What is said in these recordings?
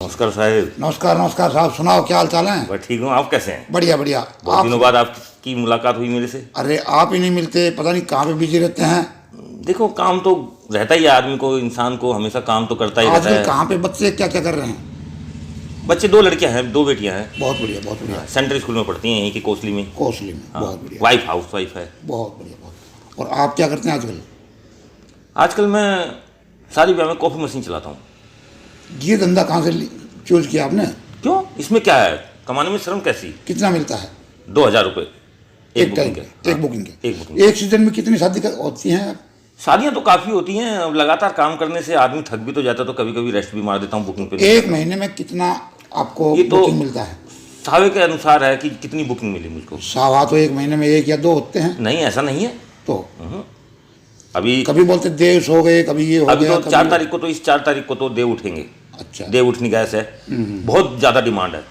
नमस्कार साहिब। नमस्कार नमस्कार साहब, सुनाओ क्या हाल चाल है? मैं ठीक हूँ, आप कैसे हैं? बढ़िया बढ़िया। बहुत दिनों बाद आपकी मुलाकात हुई मेरे से। अरे आप ही नहीं मिलते, पता नहीं कहाँ पे बिजी रहते हैं। देखो, काम तो रहता ही है आदमी को, इंसान को हमेशा काम तो करता ही रहता आजकल है। कहाँ पे बच्चे क्या क्या कर रहे हैं? बच्चे 2 लड़कियां हैं, 2 बेटियां हैं। बहुत बढ़िया बहुत बढ़िया। सेंट्रल स्कूल में पढ़ती हैं, यहीं की कोसली में। कोसली में। हाँ, बहुत बढ़िया। वाइफ हाउस वाइफ है। बहुत बढ़िया बहुत। और आप क्या करते हैं आजकल? आजकल मैं शादी ब्याह में कॉफी मशीन चलाता हूँ। ये धंधा कहाँ से चूज किया आपने? क्यों, इसमें क्या है, कमाने में शर्म कैसी? कितना मिलता है? 2000 रुपये एक टाइम के? एक बुकिंग के? एक बुकिंग। एक सीजन में कितनी शादी होती हैं? शादियां तो काफ़ी होती हैं। अब लगातार काम करने से आदमी थक भी तो जाता है, तो कभी कभी रेस्ट भी मार देता हूँ बुकिंग पे। एक महीने में कितना आपको ये तो बुकिंग मिलता है? सावे के अनुसार है कि कितनी बुकिंग मिली मुझको। सावा तो एक महीने में 1 या 2 होते हैं। नहीं, ऐसा नहीं है। तो अभी कभी बोलते देश हो गए, कभी ये हो अभी गया, तो 4 तारीख को तो इस 4 तारीख को तो देव उठेंगे। अच्छा। देव उठनी गैस है, बहुत ज़्यादा डिमांड है।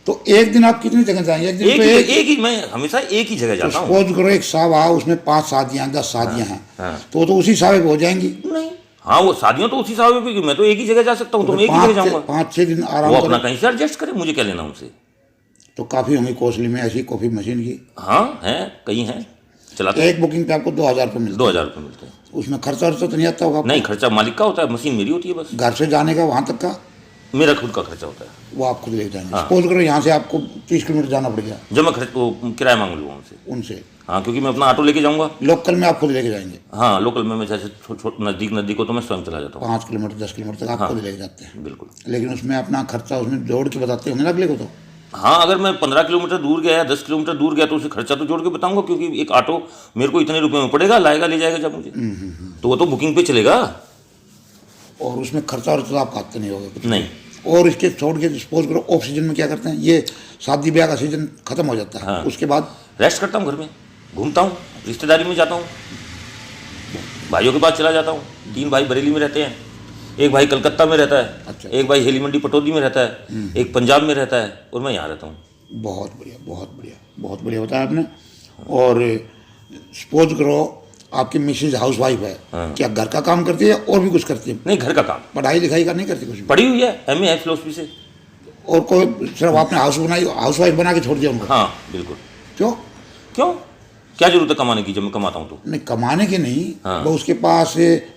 तो एक दिन आप कितनी जगह जाएंगे? एक दिन एक तो ही एक ही मैं हमेशा एक ही जगह जाता हूँ। सपोज करो एक सावा, उसमें 5 शादियां 10 शादियां हैं, हाँ। तो वो तो उसी सावे पे हो जाएंगी। नहीं, हाँ, वो शादियों तो उसी सावे पे, मैं तो एक ही जगह जा सकता हूँ, तो मैं एक ही जगह जाऊँगा। 5-6 दिन आराम वो अपना करो कहीं से एडजस्ट करे, मुझे क्या लेना उनसे। तो काफ़ी होंगी कोसली में ऐसी कॉफ़ी मशीन की। हाँ है, कई हैं चलाते। एक बुकिंग पे आपको 2000 रुपये मिलते 2000 रुपये मिलते हैं। हैं। उसमें खर्चा वर्चा तो नहीं आता होगा आपको? नहीं, खर्चा मालिक का होता है, मशीन मेरी होती है बस। घर से जाने का वहाँ तक का मेरा खुद का खर्चा होता है। वो आप खुद ले जाएंगे। हाँ। सपोज करो यहाँ से आपको 30 किलोमीटर जाना पड़ गया, जब मैं वो किराया मांग लूँगा उनसे। उनसे हाँ, क्योंकि मैं अपना ऑटो लेके जाऊँगा। लोकल में आप खुद लेके जाएंगे? हाँ, लोकल में मैं जैसे नज़दीक हो तो मैं स्वयं चला जाता हूँ। 5 किलोमीटर 10 किलोमीटर तक आप खुद लेके जाते हैं? बिल्कुल। लेकिन उसमें अपना खर्चा उसमें जोड़ के बताते होंगे ना अगले को? तो हाँ, अगर मैं 15 किलोमीटर दूर गया या 10 किलोमीटर दूर गया तो उसे खर्चा तो जोड़ के बताऊंगा, क्योंकि एक ऑटो मेरे को इतने रुपए में पड़ेगा, लाएगा ले जाएगा जब मुझे। तो वो तो बुकिंग पे चलेगा। और उसमें खर्चा और तो आप खाते नहीं होगे कुछ? नहीं। और इसके छोड़ के सपोज करो ऑफ सीजन में क्या करते हैं? ये शादी ब्याह का सीजन खत्म हो जाता है। हाँ। उसके बाद रेस्ट करता हूँ, घर में घूमता हूँ, रिश्तेदारी में जाता हूँ, भाइयों के पास चला जाता हूँ। 3 भाई बरेली में रहते हैं, एक भाई कलकत्ता में रहता है। अच्छा। एक भाई हेली मंडी पटौदी में रहता है, एक पंजाब में रहता है, और मैं यहाँ रहता हूँ। बहुत बढ़िया बहुत बढ़िया बहुत बढ़िया बताया आपने। और सपोज करो आपकी मिसेज हाउस वाइफ है, क्या घर का काम करती है और भी कुछ करती है? नहीं, घर का काम। पढ़ाई लिखाई का नहीं करती कुछ भी? पढ़ी हुई है, MA है फिलोसफी से। और कोई सिर्फ आपने हाउस वाइफ बना के छोड़ दिया उनको? हाँ बिल्कुल। क्यों? क्यों, क्या जरूरत है कमाने की जब मैं कमाता हूँ तो? नहीं कमाने की नहीं, हाँ। वो उसके पास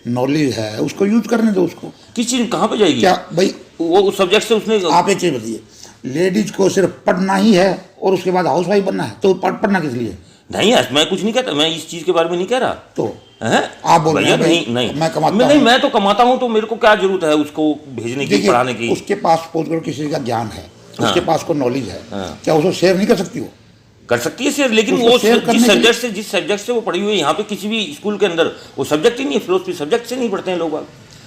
नॉलेज है, उसको यूज करने दो उसको। किस चीज़ कहाँ पे जाएगी? क्या भाई वो उस सब्जेक्ट से उसने आप एक चीज बताइए, लेडीज को सिर्फ पढ़ना ही है और उसके बाद हाउस वाइफ बनना है, तो पढ़ना किस लिए? नहीं है, मैं कुछ नहीं कहता, मैं इस चीज़ के बारे में नहीं कह रहा। तो हैं? आप बोल रहे भैया हैं भाई, नहीं नहीं, मैं कमाता नहीं, हूँ। मैं तो कमाता हूँ, तो मेरे को क्या जरूरत है उसको भेजने की, देखिए, पढ़ाने की? उसके पास सपोज करो किसी का ज्ञान है, उसके पास को नॉलेज है, हाँ। क्या उसको शेयर नहीं कर सकती वो? कर सकती है शेयर, लेकिन उसको वो शेयर करने के लिए- जिस सब्जेक्ट से वो पढ़ी हुई है, यहाँ पे किसी भी स्कूल के अंदर वो सब्जेक्ट ही नहीं है। फिलोसफी सब्जेक्ट से नहीं पढ़ते हैं लोग,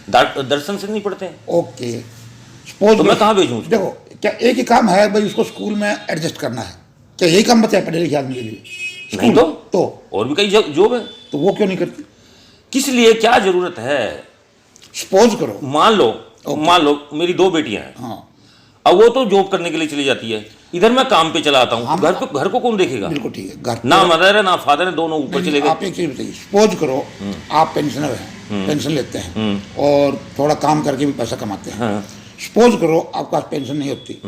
दर्शन से नहीं पढ़ते हैं। ओके, सपोज तो मैं कहाँ भेजूँ उसको? देखो, क्या एक ही काम है भाई, उसको स्कूल में एडजस्ट करना है, क्या यही काम बचा है पढ़े लिखे आदमी के लिए? नहीं स्कूल तो और भी कई जॉब है। तो वो क्यों नहीं करती? किस लिए, क्या जरूरत है? सपोज करो मान लो मेरी 2 बेटियां हैं। हाँ अब वो तो जॉब करने के लिए चली जाती है, इधर मैं काम पे चला आता हूँ। घर को कौन देखेगा? बिल्कुल ठीक है। घर ना मदर है ना फादर है, दोनों ऊपर चले गए। आप एक चीज बताइए, सपोज करो आप पेंशनर हैं, पेंशन लेते हैं और थोड़ा काम करके भी पैसा कमाते हैं। हाँ। सपोज करो आपके पास पेंशन नहीं होती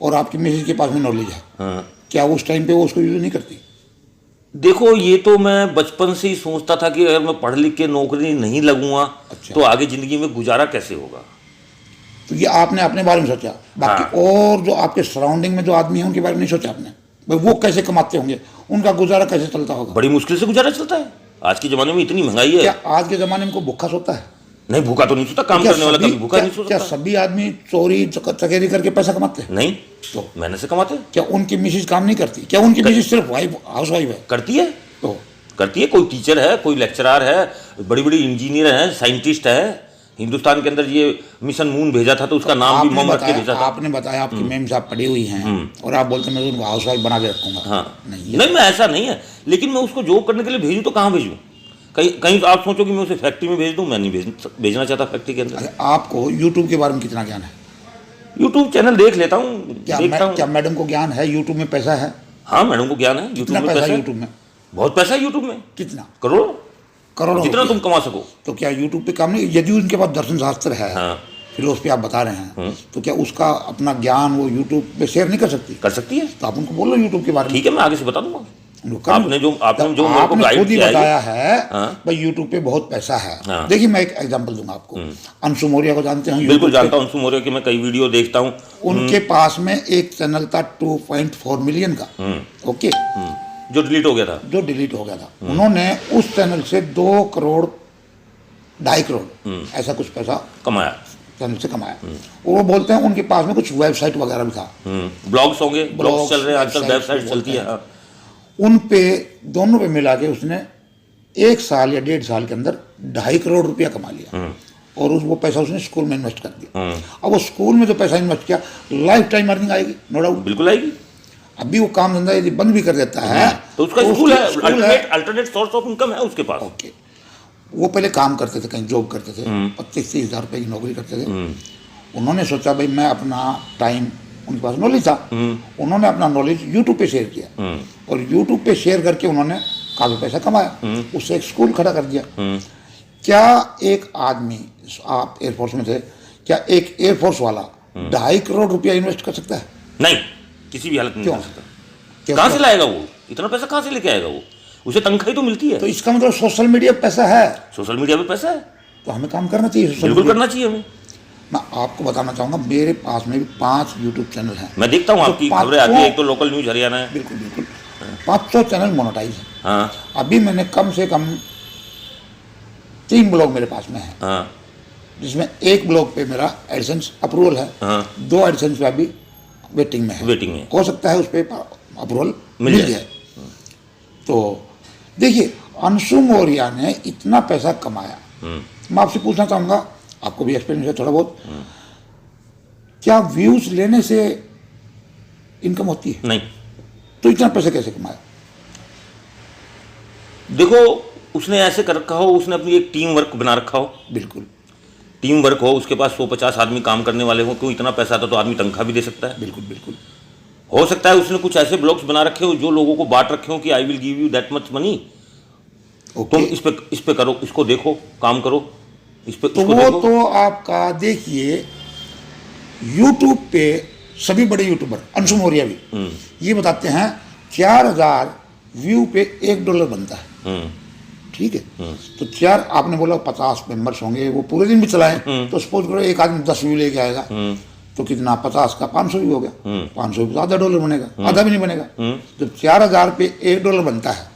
और आपकी मिसेज के पास में नॉलेज है, हाँ। क्या उस टाइम पे वो उसको यूज नहीं करती? देखो, ये तो मैं बचपन से ही सोचता था कि अगर मैं पढ़ लिख के नौकरी नहीं लगूंगा अच्छा। तो आगे जिंदगी में गुजारा कैसे होगा। तो ये आपने अपने बारे में सोचा, बाकी हाँ। और जो आपके सराउंडिंग में जो आदमी है उनके बारे में नहीं सोचा आपने? भाई वो कैसे कमाते होंगे, उनका गुजारा कैसे चलता होगा? बड़ी मुश्किल से गुजारा चलता है, आज के जमाने में इतनी महंगाई है। क्या आज के ज़माने में कोई भूखा सोता है? नहीं, भूखा तो नहीं सोता, काम क्या करने वाला सभी- कभी भूखा क्या- नहीं सो क्या सकता। सभी आदमी चोरी चकेरी करके पैसा कमाते हैं? नहीं, तो मेहनत से कमाते हैं। क्या उनकी मिसेज काम नहीं करती? क्या उनकी मिसेज सिर्फ हाउस वाइफ है? करती है, तो करती है। कोई टीचर है, कोई लेक्चरर है, बड़ी बड़ी इंजीनियर है, साइंटिस्ट है। हिंदुस्तान के अंदर ये मिशन मून भेजा था तो उसका नाम भी मम रख के भेजा था। आपने बताया आपकी मैम साहब पढ़ी हुई हैं और आप बोलते हैं मैं तो उनको हाउस वाइफ बना के रखूंगा। हाँ, नहीं, नहीं, मैं ऐसा नहीं है, लेकिन मैं उसको जॉब करने के लिए भेजूँ तो कहाँ भेजूँ? कहीं कहीं तो आप सोचो कि मैं उसे फैक्ट्री में भेज दूँ, मैं नहीं भेजना चाहता फैक्ट्री के अंदर। अच्छा, आपको यूट्यूब के बारे में कितना ज्ञान है? यूट्यूब चैनल देख लेता हूँ, देखता हूँ। क्या मैडम को ज्ञान है यूट्यूब में? पैसा है? हाँ, मैडम को ज्ञान है, यूट्यूब कितना में पैसा पैसा है है। यूट्यूब में? बहुत पैसा है यूट्यूब में, कितना? करोड़ों, करोड़ों जितना रुपये। तुम कमा सको। तो क्या यूट्यूब पे काम नहीं? यदि उनके पास दर्शन शास्त्र है हाँ। फिलोसफी आप बता रहे हैं, तो क्या उसका अपना ज्ञान वो यूट्यूब पे शेयर नहीं कर सकती? कर सकती है। तो आप उनको बोलो यूट्यूब के बारे में। ठीक है, मैं आगे से बता दूंगा। आपने जो मेरे को आपने गाइड खुद ही किया है, बताया है हाँ। भाई यूट्यूब पे बहुत पैसा है। हाँ। देखिए मैं एक एग्जांपल दूंगा आपको, अंशु मौर्य को जानते हैं? बिल्कुल YouTube जानता हूँ, अंशु मौर्य की मैं कई वीडियो देखता हूँ। पे उनके पास में एक चैनल था 2.4 मिलियन का, ओके, जो डिलीट हो गया था। जो डिलीट हो गया था। उन्होंने उस चैनल से 2 करोड़ 2.5 करोड़ ऐसा कुछ पैसा कमाया, चैनल से कमाया। और वो बोलते हैं उनके पास में कुछ वेबसाइट वगैरह भी था, ब्लॉग्स होंगे, ब्लॉग्स चल रहे हैं आजकल, वेबसाइट वेबसाइट चलती है। हाँ। उन पे दोनों पे मिला के उसने 1 साल या 1.5 साल के अंदर 2.5 करोड़ रुपया कमा लिया। और वो पैसा उसने स्कूल में इन्वेस्ट कर दिया। अब वो स्कूल में जो पैसा इन्वेस्ट किया, लाइफ टाइम अर्निंग आएगी, नो डाउट, बिल्कुल आएगी। अभी वो काम धंधा यदि बंद भी कर देता है तो उसका स्कूल है, अल्टरनेट सोर्स ऑफ इनकम है उसके पास। ओके, वो पहले काम करते थे, कहीं जॉब करते थे, 25-30 हज़ार रुपये की नौकरी करते थे। उन्होंने सोचा भाई मैं अपना टाइम, उनके पास नॉलेज था, उन्होंने अपना नॉलेज यूट्यूब पे शेयर किया, और यूट्यूब पे शेयर करके उन्होंने काफ़ी पैसा कमाया। उससे एक स्कूल खड़ा कर दिया। क्या एक आदमी, आप एयरफोर्स में थे, क्या एक एयरफोर्स वाला 2.5 करोड़ रुपया इन्वेस्ट कर सकता है? नहीं, किसी भी हालत में नहीं कर सकता। क्यों? कहाँ से लाएगा वो इतना पैसा? कहाँ से लेके आएगा वो? उसे तनख्वाही तो मिलती है। तो इसका मतलब सोशल मीडिया पे पैसा है, सोशल मीडिया पे पैसा है, तो हमें काम करना चाहिए सोशल बिल्कुल मीडिया। करना चाहिए हमें। मैं आपको बताना चाहूँगा, मेरे पास में भी 5 यूट्यूब चैनल हैं। मैं देखता हूँ तो आपकी खबरें आती है, एक तो लोकल न्यूज हरियाणा है। बिल्कुल बिल्कुल, 500 चैनल मोनेटाइज है। हाँ अभी मैंने कम से कम 3 ब्लॉग मेरे पास में है, हाँ जिसमें एक ब्लॉग पे मेरा एडसेंस अप्रूवल है, हाँ 2 एडसेंस पे अभी वेटिंग में है। वेटिंग में हो सकता है उस पर अप्रूवल मिल मिल जाए। जाए। तो देखिए, अंशु मौर्य ने इतना पैसा कमाया। मैं आपसे पूछना चाहूँगा, आपको भी एक्सपीरियंस है थोड़ा बहुत, क्या व्यूज लेने से इनकम होती है? नहीं, तो इतना पैसा कैसे कमाया? देखो उसने ऐसे कर रखा हो, उसने अपनी एक टीम वर्क बना रखा हो, बिल्कुल टीम वर्क हो, उसके पास 150 आदमी काम करने वाले हो। क्यों? इतना पैसा था तो आदमी तनख्वाह भी दे सकता है। बिल्कुल बिल्कुल। हो सकता है उसने कुछ ऐसे ब्लॉग्स बना रखे हो जो लोगों को बांट रखे हो कि I will give you that much money, okay, तुम इस पे करो, इसको देखो, काम करो, इस पे तो इसको वो देखो। तो आपका देखिए, यूट्यूब पे सभी बड़े यूट्यूबर, अंशु मौर्य भी ये बताते हैं 4000 व्यू पे $1 बनता है। ठीक है, तो 4, आपने बोला 50 मेंबर्स होंगे, वो पूरे दिन भी चलाएं, तो सपोज करो एक आदमी 10 व्यू लेके आएगा, तो कितना, 50 का 500 भी हो गया, 500 भी तो $1 बनेगा, आधा भी नहीं बनेगा। जब 4000 पे $1 बनता है,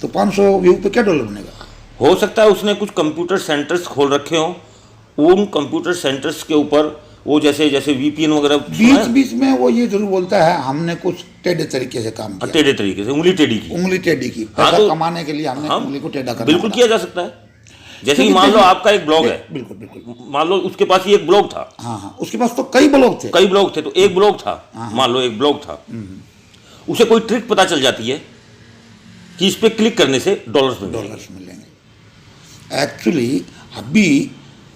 तो 500 व्यू पे क्या $1 बनेगा? हो सकता है उसने कुछ कंप्यूटर सेंटर्स खोल रखे हो, उन कंप्यूटर सेंटर्स के ऊपर वो जैसे जैसे VPN वगैरह बीच बीच में वो ये जरूर बोलता है हमने कुछ टेढ़े तरीके से काम किया, टेढ़े तरीके से, उंगली टेढ़ी की। उंगली टेढ़ी की, हाँ, पैसा तो कमाने के लिए हमने हाँ, उंगली को टेढ़ा करना बिल्कुल पड़ा। किया जा सकता है। जैसे कि क्योंकि मान लो देखिए, आपका एक ब्लॉग है, बिल्कुल बिल्कुल, मान लो उसके पास ही एक ब्लॉग था, हाँ हाँ, उसके पास तो कई ब्लॉग थे, कई ब्लॉग थे, तो एक ब्लॉग था, मान लो एक ब्लॉग था, उसे कोई ट्रिक पता चल जाती है कि इस पे क्लिक करने से $, डॉलर्स मिलेंगे। एक्चुअली अभी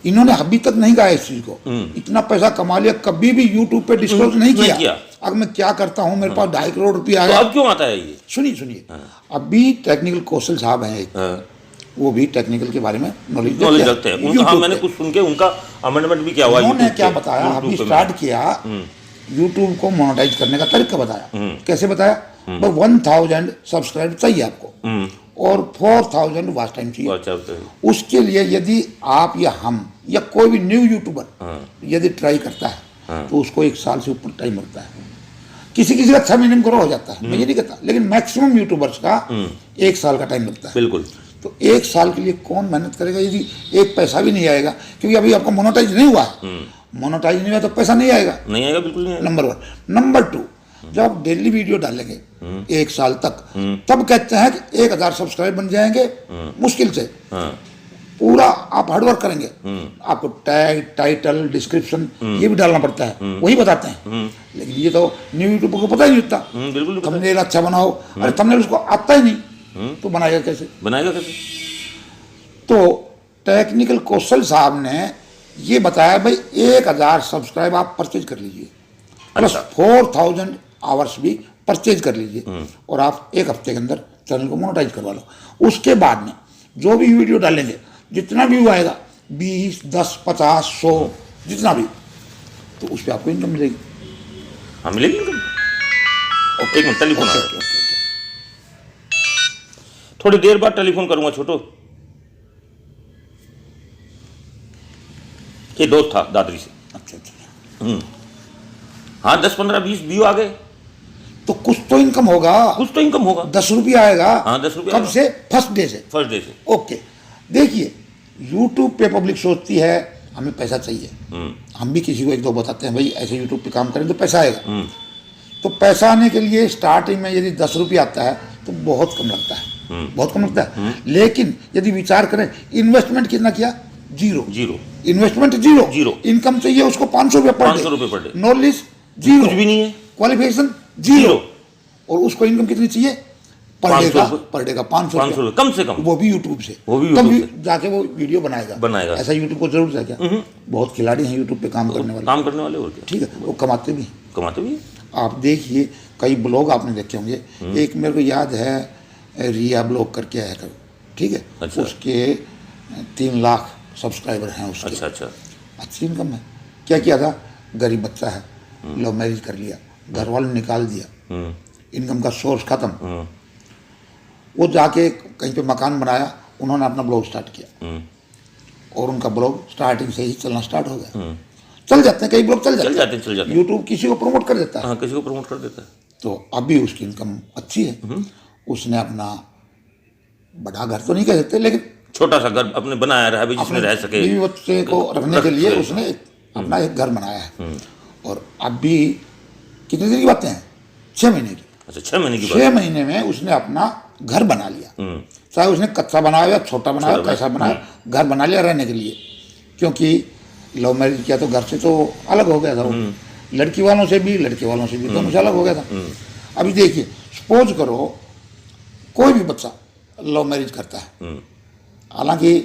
इन्होंने अभी तक नहीं कहा इस चीज को, इतना पैसा कमा लिया, कभी भी यूट्यूब पे डिस्क्लोज नहीं किया। अब मैं क्या करता हूँ, मेरे पास 2.5 करोड़ रुपया आ तो गया। अब क्यों आता है ये? सुनिए, अभी टेक्निकल कौशल साहब हैं एक, वो भी टेक्निकल के बारे में नॉलेज रखते हैं उनका। हाँ, मैंने कुछ सुन के उनका अमेंडमेंट भी किया हुआ है। उन्होंने क्या बताया, अभी स्टार्ट किया यूट्यूब को मोनेटाइज करने का तरीका बताया। कैसे बताया? 1000 सब्सक्राइब चाहिए आपको और 4000 वॉच टाइम चाहिए। उसके लिए यदि आप या हम या कोई भी न्यू यूट्यूबर यदि ट्राई करता है, तो उसको 1 साल से ऊपर टाइम लगता है। किसी किसी का 6 महीने में ग्रो हो जाता है, मैं ये नहीं कहता, लेकिन मैक्सिमम यूट्यूबर्स का 1 साल का टाइम लगता है। बिल्कुल। तो 1 साल के लिए कौन मेहनत करेगा यदि एक पैसा भी नहीं आएगा? क्योंकि अभी आपका मोनेटाइज नहीं हुआ है, मोनेटाइज नहीं हुआ तो पैसा नहीं आएगा, नहीं आएगा, बिल्कुल नहीं आएगा। नंबर 1। नंबर 2, जब आप डेली वीडियो डालेंगे 1 साल तक, तब कहते हैं कि 1000 सब्सक्राइब बन जाएंगे मुश्किल से। पूरा आप हार्डवर्क करेंगे, आपको टैग, टाइटल, डिस्क्रिप्शन ये भी डालना पड़ता है, वही बताते हैं। लेकिन ये तो न्यू यूट्यूबर को पता ही नहीं होता। बिल्कुल थंबनेल अच्छा बनाओ, अरे थंबनेल उसको आता ही नहीं, तो बनाएगा कैसे? तो टेक्निकल कौशल साहब ने ये बताया भाई 1000 सब्सक्राइब आप परचेज कर लीजिए, प्लस 4000 आवर्स भी परचेज कर लीजिए, और आप 1 हफ्ते के अंदर चैनल को मोनेटाइज करवा लो। उसके बाद में जो भी वीडियो डालेंगे, जितना व्यू आएगा, 20, 10, 50, 100, जितना भी, तो उस पर आपको इनकम मिलेगी। हाँ मिलेगी इनकम। एक मिनट, टेलीफोन आ रहा है, थोड़ी देर बाद टेलीफोन करूंगा छोटो। ये दोस्त था दादरी से। अच्छा। हाँ 10 15 20 व्यू आ गए, तो कुछ तो इनकम होगा, कुछ तो इनकम होगा। 10 रुपया आएगा। हाँ 10 रुपया। कब से? फर्स्ट डे से। फर्स्ट डे से। ओके, देखिए यूट्यूब पे पब्लिक सोचती है हमें पैसा चाहिए। हम भी किसी को एक दो बताते हैं भाई ऐसे यूट्यूब पे काम करें तो पैसा आएगा। तो पैसा आने के लिए स्टार्टिंग में यदि 10 रुपया आता है तो बहुत कम लगता है, बहुत कम लगता है। लेकिन यदि विचार करें, इन्वेस्टमेंट कितना किया? जीरो। Investment zero. इनकम चाहिए उसको 500 रुपया पर डे। 500 रुपये पर डे। नॉलेज जीरो, कुछ भी नहीं है। Qualification zero. और उसको इनकम कितनी चाहिए? पर डे का 500 रुपये कम से कम, वो भी यूट्यूब से। तब जाके वो वीडियो बनाएगा। ऐसा यूट्यूब को जरूरत है क्या? बहुत खिलाड़ी हैं यूट्यूब पे काम करने वाले। और क्या, ठीक है, वो कमाते भी हैं। आप देखिए कई ब्लॉग आपने देखे होंगे। एक मेरे को याद है, रिया ब्लॉग करके आया था, ठीक है। अच्छा। उसके 3 लाख सब्सक्राइबर हैं उसके। अच्छा। अच्छी इनकम है। क्या किया था? गरीब बच्चा है, लव मैरिज कर लिया, घर वालों ने निकाल दिया, इनकम का सोर्स खत्म। वो जाके कहीं पे मकान बनाया, उन्होंने अपना ब्लॉग स्टार्ट किया और उनका ब्लॉग स्टार्टिंग से ही चलना स्टार्ट हो गया। चल जाते हैं कई ब्लॉग, चल जाते हैं। यूट्यूब किसी को प्रमोट कर देता है। हाँ, किसी को प्रमोट कर देता है। तो अभी उसकी इनकम अच्छी है। उसने अपना बड़ा घर तो नहीं कह सकते, लेकिन छोटा सा घर अपने बनाया रहा है जिसमें रह सके। बीवी बच्चे को रखने के लिए उसने अपना एक घर बनाया है। और अभी कितने दिन की बातें हैं? 6 महीने की। अच्छा, 6 महीने की 6 महीने में उसने अपना घर बना लिया। चाहे उसने कच्चा बनाया या छोटा बनाया, कैसा बनाया, घर बना लिया रहने के लिए। क्योंकि लव मैरिज किया तो घर से तो अलग हो गया था वो, लड़की वालों से भी दोनों से अलग हो गया था। अभी देखिए, सपोज करो कोई भी बच्चा लव मैरिज करता है, हालांकि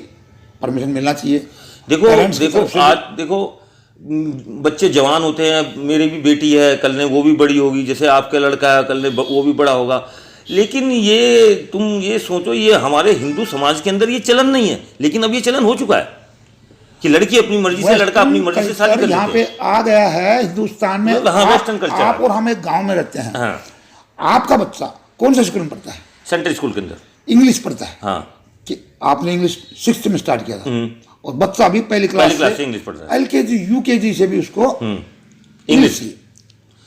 परमिशन मिलना चाहिए। देखो बच्चे जवान होते हैं। मेरी भी बेटी है, कल ने वो भी बड़ी होगी, जैसे आपका लड़का है, कल ने वो भी बड़ा होगा। लेकिन ये तुम ये सोचो, ये हमारे हिंदू समाज के अंदर ये चलन नहीं है, लेकिन अब ये चलन हो चुका है कि लड़की अपनी मर्जी से, लड़का अपनी मर्जी से शादी कर लेते हैं। यहाँ पे आ गया है हिंदुस्तान में। हाँ, वेस्टर्न कल्चर। आप और हम एक गांव में रहते हैं। हाँ। आपका बच्चा कौन से स्कूल में पढ़ता है? सेंट्रल स्कूल के अंदर इंग्लिश पढ़ता है। हाँ। कि आपने इंग्लिश 6th में स्टार्ट किया था और बच्चा अभी पहली क्लास से इंग्लिश पढ़ता है। LKG UKG से भी उसको इंग्लिश।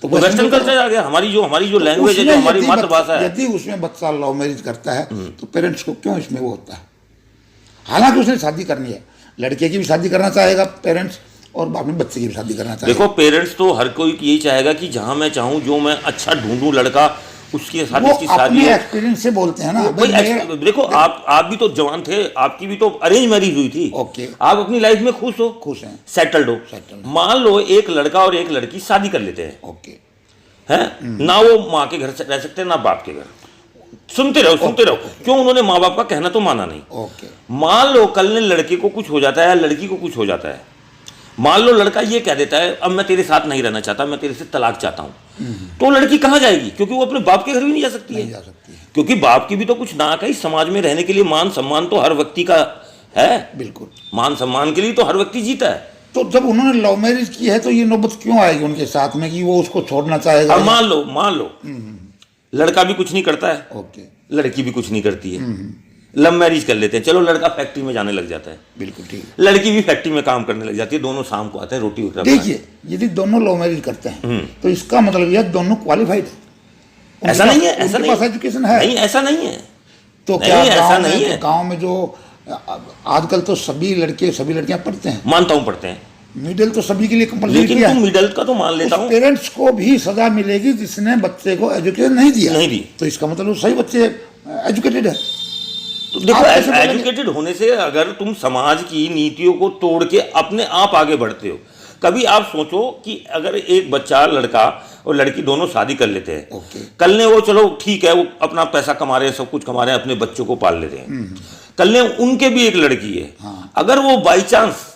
तो वेस्टर्न कल्चर आ गया। हमारी जो लैंग्वेज है, जो हमारी मातृभाषा है। यदि उसमें बच्चा लव मैरिज करता है तो पेरेंट्स को क्यों इसमें वो होता है? हालांकि उसने शादी करनी है, लड़के की भी शादी करना चाहेगा पेरेंट्स और अपने बच्चे की भी शादी करना चाहेगा। देखो, पेरेंट्स तो हर कोई यही चाहेगा कि जहां मैं चाहूं, जो मैं अच्छा ढूंढूं लड़का, उसके साथ इसकी शादी है। एक्सपीरियंस से बोलते हैं ना। देखो, आप भी तो जवान थे, आपकी भी तो अरेंज मैरिज हुई थी। ओके। आप अपनी लाइफ में खुश हैं, सेटल्ड हो। मान लो एक लड़का और एक लड़की शादी कर लेते हैं। ओके। हैं ना, वो माँ के घर रह सकते हैं ना बाप के घर। सुनते रहो। क्यों? उन्होंने माँ बाप का कहना तो माना नहीं। ओके। मान लो कल ने लड़के को कुछ हो जाता है, लड़की को कुछ हो जाता है। मान लो लड़का ये कह देता है, अब मैं तेरे साथ नहीं रहना चाहता, मैं तेरे से तलाक चाहता हूं। तो लड़की कहां जाएगी? क्योंकि वो अपने बाप के घर भी नहीं जा सकती है। क्योंकि बाप की भी तो कुछ नाक है। समाज में रहने के लिए मान सम्मान तो हर व्यक्ति का है। बिल्कुल। मान सम्मान के लिए तो हर व्यक्ति जीता है। तो जब उन्होंने लव मैरिज की है तो ये नौबत क्यों आएगी उनके साथ में कि वो उसको छोड़ना चाहेगा? अब मान लो लड़का भी कुछ नहीं करता है। ओके। लड़की भी कुछ नहीं करती है। लव मैरिज कर लेते हैं। चलो, लड़का फैक्ट्री में जाने लग जाता है। बिल्कुल ठीक। लड़की भी फैक्ट्री में काम करने लग जाती है। दोनों शाम को आते हैं रोटी वगैरह। देखिए, यदि दोनों लव मैरिज करते हैं तो इसका मतलब यह दोनों क्वालिफाइड है। ऐसा नहीं है। ऐसा नहीं, एजुकेशन है। नहीं, ऐसा नहीं है। तो क्या ऐसा नहीं है? गांव में जो आजकल तो सभी लड़के सभी लड़कियां पढ़ते हैं। मानता हूं पढ़ते हैं। मिडिल तो सभी के लिए कंपलसरी लेकिन तुम मिडिल का तो मान लेता हूं। पेरेंट्स को भी सजा मिलेगी जिसने बच्चे को एजुकेशन नहीं दिया। नहीं दी। तो इसका मतलब सही बच्चे एजुकेटेड है। तो देखो, एजुकेटेड होने से अगर तुम समाज की नीतियों को तोड़ के अपने आप आगे बढ़ते हो। कभी आप सोचो कि अगर एक बच्चा, लड़का और लड़की दोनों शादी कर लेते हैं। कल ने वो, चलो ठीक है, वो अपना पैसा कमा रहे हैं, सब कुछ कमा रहे हैं, अपने बच्चों को पाल लेते हैं। कल ने उनके भी एक लड़की है। अगर वो बाई चांस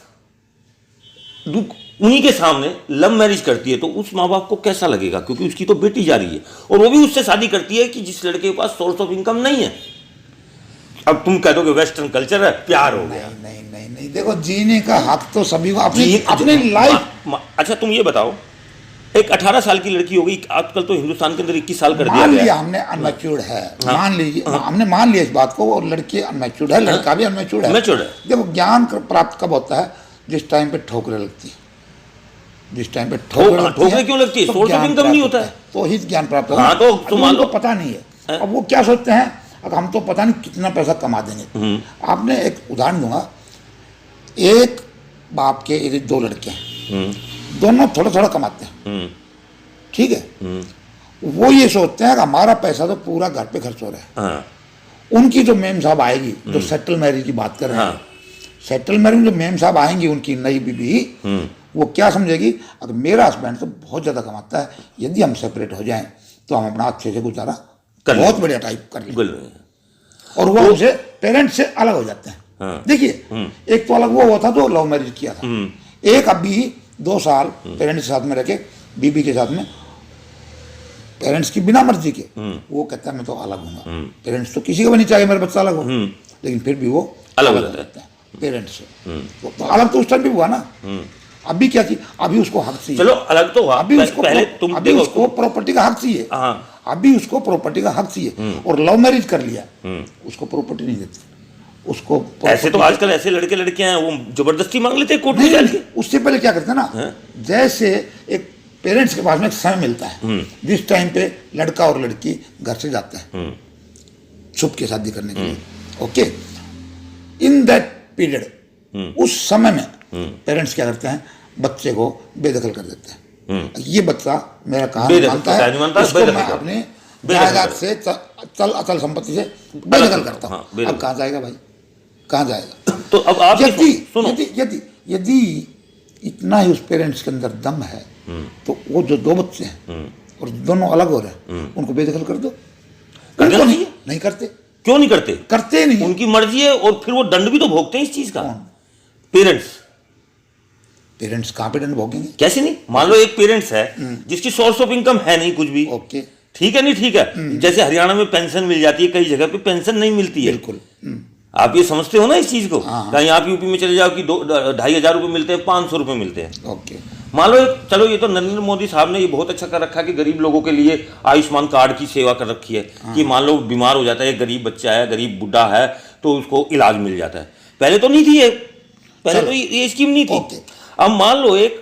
उन्हीं के सामने लव मैरिज करती है तो उस माँ बाप को कैसा लगेगा? क्योंकि उसकी तो बेटी जा रही है और वो भी उससे शादी करती है कि जिस लड़के के पास सोर्स ऑफ इनकम नहीं है। अब तुम कह दोगे वेस्टर्न कल्चर है, प्यार हो गया। नहीं, नहीं, देखो जीने का हक तो सभी को अपनी जी- अपनी लाइफ। अच्छा तुम ये बताओ, एक 18 साल की लड़की होगी, आजकल तो हिंदुस्तान के अंदर 21 साल कर दिया मान गया लिया है। हमने अनमैच्योर्ड है, मान लीजिए हमने मान लिया इस बात को, और लड़की अनमैच्योर्ड है, लड़का भी अनमैच्योर्ड है। Matured है। देखो ज्ञान प्राप्त कब होता है? जिस टाइम पे ठोकरें लगती है, जिस टाइम पे ठोकरें लगती ठोकरें हैं, क्यों लगती है? तो सोर्स ऑफ ज्ञान इनकम नहीं प्राप्त होता है। तो ही ज्ञान प्राप्त होगा। हाँ, तो अब तुम मान उनको लो। पता नहीं है, अब वो क्या सोचते हैं, अब हम तो पता नहीं कितना पैसा कमा देंगे। आपने एक उदाहरण दूंगा, एक बाप के यदि दो लड़के हैं, दोनों थोड़ा थोड़ा कमाते हैं, ठीक है, वो ये सोचते हैं कि हमारा पैसा तो पूरा घर पे खर्च हो रहा है। हाँ, उनकी जो मेम साहब आएगी, जो सेटल मैरिज की बात कर रहे हैं, हाँ। सेटल मैरिज में जो मेम साहब आएंगी, उनकी नई बीबी, वो क्या समझेगी, अगर मेरा हस्बैंड तो बहुत ज़्यादा कमाता है, यदि हम सेपरेट हो जाएं तो हम अपना अच्छे से गुजारा कर बहुत लेंगे। बढ़िया टाइप कर लेंगे, बिल्कुल। और वो उनसे पेरेंट्स से अलग हो जाते हैं। हाँ। देखिए, एक तो अलग वो हुआ था तो लव मैरिज किया था, एक अभी 2 साल पेरेंट्स के साथ में रह के, बीबी के साथ में, पेरेंट्स की बिना मर्जी के, वो कहता है मैं तो अलग हूँ। पेरेंट्स तो किसी को भी नहीं चाहिए मेरा बच्चा अलग हो, लेकिन फिर भी वो अलग हो हो जाता है। जाता है पेरेंट्स से। तो अलग तो उस टाइम भी हुआ ना, अभी क्या चीज, अभी उसको हक चाहिए, चलो अलग तो हुआ, अभी उसको पहले तुम अभी देखो, उसको प्रॉपर्टी का हक चाहिए। हाँ। अभी उसको प्रॉपर्टी का हक चाहिए, और लव मैरिज कर लिया, उसको प्रॉपर्टी नहीं देते उसको। ऐसे तो आजकल ऐसे लड़के लड़कियां हैं, वो जबरदस्ती मांग लेते हैं कोर्ट में जाके। उससे पहले क्या करते हैं ना, जैसे एक पेरेंट्स के पास में एक समय मिलता है, जिस टाइम पे लड़का और लड़की घर से जाते हैं छुप के शादी करने के लिए, ओके, इन दैट पीरियड, उस समय में पेरेंट्स क्या करते हैं, बच्चे को बेदखल कर देते हैं। ये बच्चा मेरा कहा बेदखल मानता नहीं मानता, है, इसको बेदखल मैं कर- अपने बेदखल जायदाद कर- से चल अचल संपत्ति से बेदखल करता हाँ, हूँ। बेदखल। अब कहाँ जाएगा भाई, कहाँ जाएगा? तो अब आप ये यदि सुनो, यदि यदि यदि इतना ही उस पेरेंट्स के अंदर दम है, तो वो जो 2 बच्चे हैं और दोनों अलग हो रहे हैं, उनको बेदखल कर दो। कर देना उनको चाहिए। नहीं करते, क्यों नहीं करते? करते ही नहीं। उनकी मर्जी है, और फिर वो दंड भी तो भोगते हैं इस चीज का। कौन? पेरेंट्स। पेरेंट्स कहाँ पे दंड भोगेंगे? कैसे नहीं? मान लो एक पेरेंट्स है जिसकी सोर्स ऑफ इनकम है नहीं कुछ भी, ओके, ठीक है, नहीं ठीक है, जैसे हरियाणा में पेंशन मिल जाती है, कई जगह पे पेंशन नहीं मिलती है। बिल्कुल। आप ये समझते हो ना इस चीज को? हाँ। कहीं आप यूपी में चले जाओ कि 2,500 रुपये मिलते हैं, 500 रुपये मिलते हैं। ओके, मान लो चलो, ये तो नरेंद्र मोदी साहब ने ये बहुत अच्छा कर रखा है कि गरीब लोगों के लिए आयुष्मान कार्ड की सेवा कर रखी है, कि मान लो बीमार हो जाता है, एक गरीब बच्चा है, गरीब बुढ़ा है, तो उसको इलाज मिल जाता है। पहले तो नहीं थी ये, पहले चलो। तो ये स्कीम नहीं थी। ओके। अब मान लो एक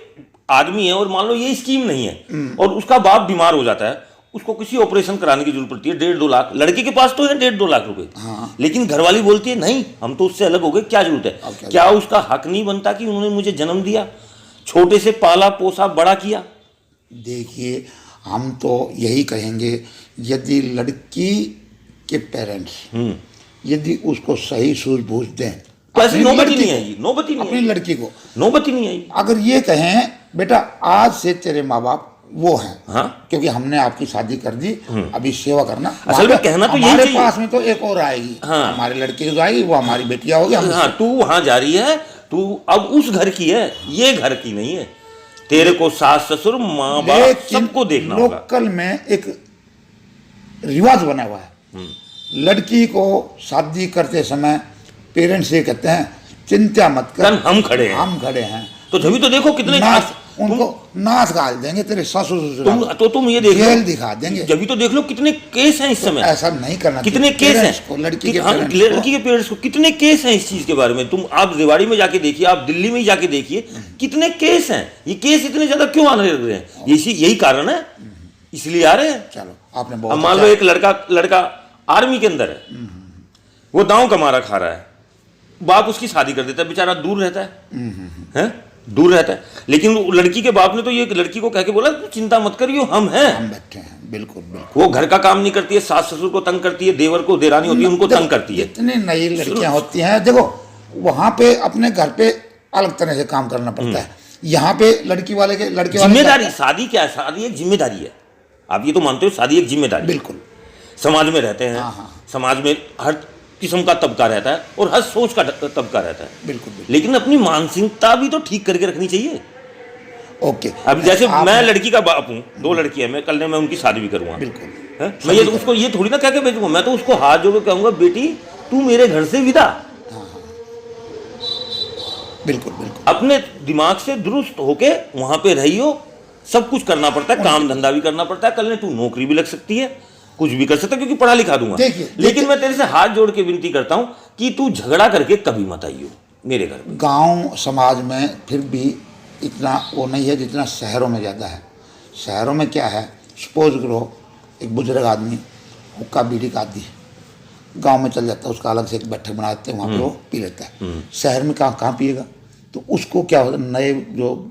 आदमी है और मान लो ये स्कीम नहीं है, और उसका बाप बीमार हो जाता है, उसको किसी ऑपरेशन कराने की जरूरत पड़ती है, 1.5-2 लाख, लड़के के पास तो है 1.5-2 लाख रुपए, लेकिन घरवाली बोलती है नहीं, हम तो उससे अलग हो गए, क्या जरूरत है? क्या उसका हक नहीं बनता कि उन्होंने मुझे जन्म दिया, छोटे से पाला पोसा बड़ा किया? देखिए, हम तो यही कहेंगे, यदि लड़की के पेरेंट्स यदि उसको सही सूझबूझ दें, तो ऐसी अपनी नौबत ही लड़की नहीं को, आएगी, नौबत ही नहीं अपनी आएगी, लड़की को नौबत ही नहीं आई। अगर ये कहें बेटा आज से तेरे माँ बाप वो हैं, हाँ। क्योंकि हमने आपकी शादी कर दी, अभी सेवा करना। असल में कहना तो यही हमारे चाहिए। पास में तो एक और आएगी, हाँ। हमारी लड़की जो आएगी वो हमारी बेटिया होगी, हम हाँ, तू वहां जा रही है, तू अब उस घर की है, ये घर की नहीं है। तेरे को सास ससुर माँ बाप लेकिन सबको देखना होगा। लोकल में एक रिवाज बना हुआ है, लड़की को शादी करते समय पेरेंट्स ये कहते हैं चिंता मत कर, हम खड़े हैं। हम खड़े हैं। तो जब तो देखो कितने नाच, उनको नाच गाल देंगे, तेरे ससुर ससुर तुम ये देख जेल दिखा देंगे। जब तो देख लो कितने केस हैं इस समय। ऐसा नहीं करना कितने चाहिए। केस पेरेंट्स हैं को, लड़की के हाँ, पेरेंट्स लड़की के पेरेंट्स को कितने केस हैं इस चीज के बारे में। तुम आप रेवाड़ी में जाके देखिए, आप दिल्ली में ही जाके देखिए, कितने केस हैं। ये केस इतने ज्यादा क्यों आने लग रहे हैं? यही कारण है, इसलिए आ रहे हैं। चलो, आपने अब बहुत मान लो एक लड़का आर्मी के अंदर है, वो दांव का मारा खा रहा है, बाप उसकी शादी कर देता है, बेचारा दूर रहता है, दूर रहता है। लेकिन लड़की के बाप ने तो ये लड़की को कह के बोला तू चिंता मत करियो, हम हैं, हम बैठे हैं। बिल्कुल बिल्कुल। वो घर का काम नहीं करती है, सास ससुर को तंग करती है, देवर को देरानी होती है उनको तंग करती है। इतनी नई लड़कियां होती हैं, देखो वहां पे अपने घर पे अलग तरह से काम करना पड़ता है, यहाँ पे लड़के वाले जिम्मेदारी। शादी क्या है? शादी एक जिम्मेदारी है। आप ये तो मानते हो शादी एक जिम्मेदारी? बिल्कुल। समाज में रहते हैं, हाँ। समाज में हर किस्म का तबका रहता है और हर सोच का तबका रहता है। बिल्कुल बिल्कुल। लेकिन अपनी मानसिकता भी तो ठीक करके रखनी चाहिए। ओके। अब जैसे मैं लड़की का बाप हूँ, 2 लड़कियां, मैं कल मैं उनकी शादी भी करूंगा, बिल्कुल। मैं ये तो उसको ये थोड़ी ना कह के भेजूंगा, मैं तो उसको हाथ जोड़ के कहूंगा बेटी तू मेरे घर से विदा। बिल्कुल बिल्कुल। अपने दिमाग से दुरुस्त होके वहां पे रहियो। सब कुछ करना पड़ता है, काम धंधा भी करना पड़ता है, कल ने तू नौकरी भी लग सकती है, कुछ भी कर सकता है, क्योंकि पढ़ा लिखा दूंगा। लेकिन मैं तेरे से हाथ जोड़ के विनती करता हूं कि तू झगड़ा करके कभी मत आइयो मेरे घर में। गांव समाज में फिर भी इतना वो नहीं है जितना शहरों में ज़्यादा है। शहरों में क्या है, सपोज करो एक बुजुर्ग आदमी हुक्का बीड़ी का आदि है, गांव में चल जाता है, उसका अलग से एक बैठक बना देते हैं, वहाँ पे वो पी लेता है। शहर में कहाँ पिएगा, तो उसको क्या होता है, नए जो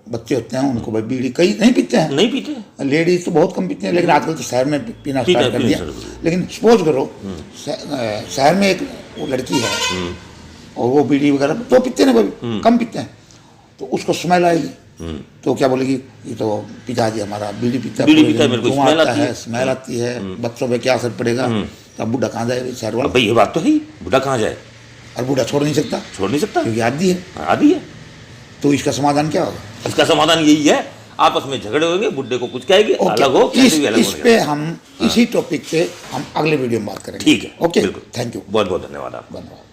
बच्चे होते हैं उनको भाई बीड़ी कई नहीं पीते हैं, नहीं पीते, लेडीज तो बहुत कम पीते हैं, लेकिन आजकल तो शहर में पीना स्टार्ट कर दिया। लेकिन सपोज करो शहर में एक वो लड़की है और वो बीड़ी वगैरह तो पीते नहीं, भाई कम पीते हैं, तो उसको स्मेल आएगी, तो क्या बोलेगी, ये तो पिताजी हमारा बीड़ी पीता है, मेरे को स्मेल आती है, स्मेल आती है, बच्चों पे क्या असर पड़ेगा, तब बूढ़ा कहाँ जाए शहर वाला। भाई ये बात तो है, बूढ़ा कहाँ जाए, और बूढ़ा छोड़ नहीं सकता क्योंकि आदी है। आदि है। तो इसका समाधान क्या होगा? इसका समाधान यही है, आपस में झगड़े होंगे, बुड्ढे को कुछ कहेगी, अलग हो, कैसे भी अलग इस पे हम इसी टॉपिक पे हम अगले वीडियो में बात करेंगे। ठीक है, ओके, बिल्कुल, थैंक यू, बहुत बहुत धन्यवाद आपका। धन्यवाद।